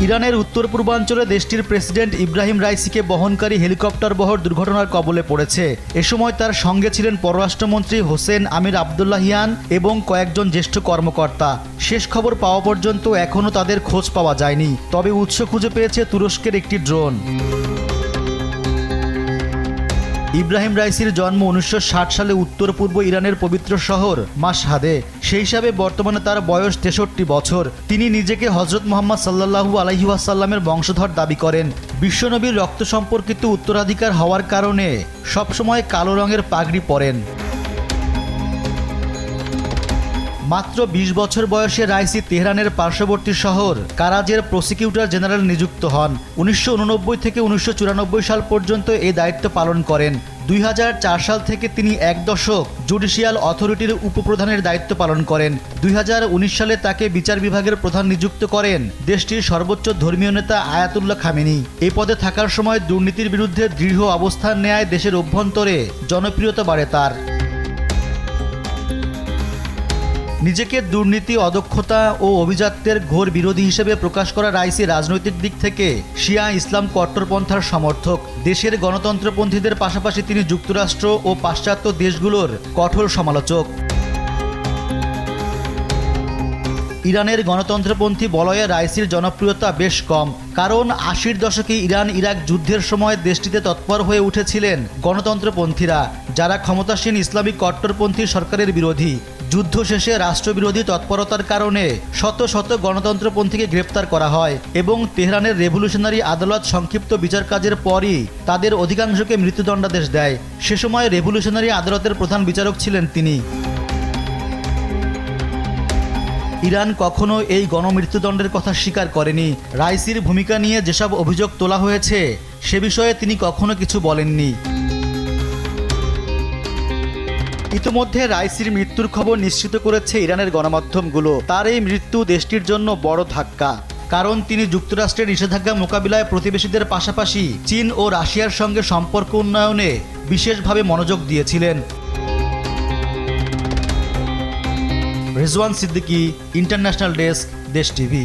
ইরানের উত্তর পূর্বাঞ্চলে দেশটির প্রেসিডেন্ট ইব্রাহিম রাইসিকে বহনকারী হেলিকপ্টার বহর দুর্ঘটনার কবলে পড়েছে। এ সময় তার সঙ্গে ছিলেন পররাষ্ট্রমন্ত্রী হোসেন আমির আবদুল্লাহিয়ান এবং কয়েকজন জ্যেষ্ঠ কর্মকর্তা। শেষ খবর পাওয়া পর্যন্ত এখনও তাদের খোঁজ পাওয়া যায়নি, তবে উৎস খুঁজে পেয়েছে তুরস্কের একটি ড্রোন। ইব্রাহিম রাইসির জন্ম 1960 সালে উত্তর পূর্ব ইরানের পবিত্র শহর মাশহাদে। সেই হিসাবে বর্তমানে তার বয়স 63 বছর। তিনি নিজেকে হজরত মুহাম্মদ সাল্লাল্লাহু আলাইহি ওয়াসাল্লামের বংশধর দাবি করেন। বিশ্বনবীর রক্ত সম্পর্কিত উত্তরাধিকার হওয়ার কারণে সবসময় কালো রঙের পাগড়ি পরেন। মাত্র 20 বছর বয়সে রাইসি তেহরানের পার্শ্ববর্তী শহর কারাজের প্রসিকিউটর জেনারেল নিযুক্ত হন। 1989 থেকে 1994 সাল পর্যন্ত এই দায়িত্ব পালন করেন। 2004 সাল থেকে তিনি 1 দশক জুডিশিয়াল অথরিটির উপপ্রধানের দায়িত্ব পালন করেন। 2019 সালে তাকে বিচার বিভাগের প্রধান নিযুক্ত করেন দেশটির সর্বোচ্চ ধর্মীয় নেতা আয়াতুল্লাহ খামেনি। এই পদে থাকার সময় দুর্নীতির বিরুদ্ধে দৃঢ় অবস্থান নেয় দেশের অভ্যন্তরে জনপ্রিয়তা বাড়ে তার। নিজেকে দুর্নীতি, অদক্ষতা ও অভিজাত্যের ঘোর বিরোধী হিসেবে প্রকাশ করা রাইসি রাজনৈতিক দিক থেকে শিয়া ইসলাম কট্টরপন্থার সমর্থক। দেশের গণতন্ত্রপন্থীদের পাশাপাশি তিনি যুক্তরাষ্ট্র ও পাশ্চাত্য দেশগুলোর কঠোর সমালোচক। ইরানের গণতন্ত্রপন্থী বলয়ে রাইসির জনপ্রিয়তা বেশ কম, কারণ 80-র দশকে ইরান ইরাক যুদ্ধের সময় দেশটিতে তৎপর হয়ে উঠেছিলেন গণতন্ত্রপন্থীরা, যারা ক্ষমতাসীন ইসলামিক কট্টরপন্থী সরকারের বিরোধী। যুদ্ধ শেষে রাষ্ট্রবিরোধী তৎপরতার কারণে শত শত গণতন্ত্রপন্থীকে গ্রেপ্তার করা হয় এবং তেহরানের রেভলিউশনারি আদালত সংক্ষিপ্ত বিচার কাজের পরই তাদের অধিকাংশকে মৃত্যুদণ্ডাদেশ দেয়। সে সময় রেভলিউশনারি আদালতের প্রধান বিচারক ছিলেন তিনি। ইরান কখনো এই গণমৃত্যুদণ্ডের কথা স্বীকার করেনি। রাইসির ভূমিকা নিয়ে যেসব অভিযোগ তোলা হয়েছে সে বিষয়ে তিনি কখনো কিছু বলেননি। ইতিমধ্যে রাইসির মৃত্যুর খবর নিশ্চিত করেছে ইরানের গণমাধ্যমগুলো। তার এই মৃত্যু দেশটির জন্য বড় ধাক্কা, কারণ তিনি যুক্তরাষ্ট্রের নিষেধাজ্ঞা মোকাবিলায় প্রতিবেশীদের পাশাপাশি চীন ও রাশিয়ার সঙ্গে সম্পর্ক উন্নয়নে বিশেষভাবে মনোযোগ দিয়েছিলেন। রেজওয়ান সিদ্দিকী, ইন্টারন্যাশনাল ডেস্ক, দেশ টিভি।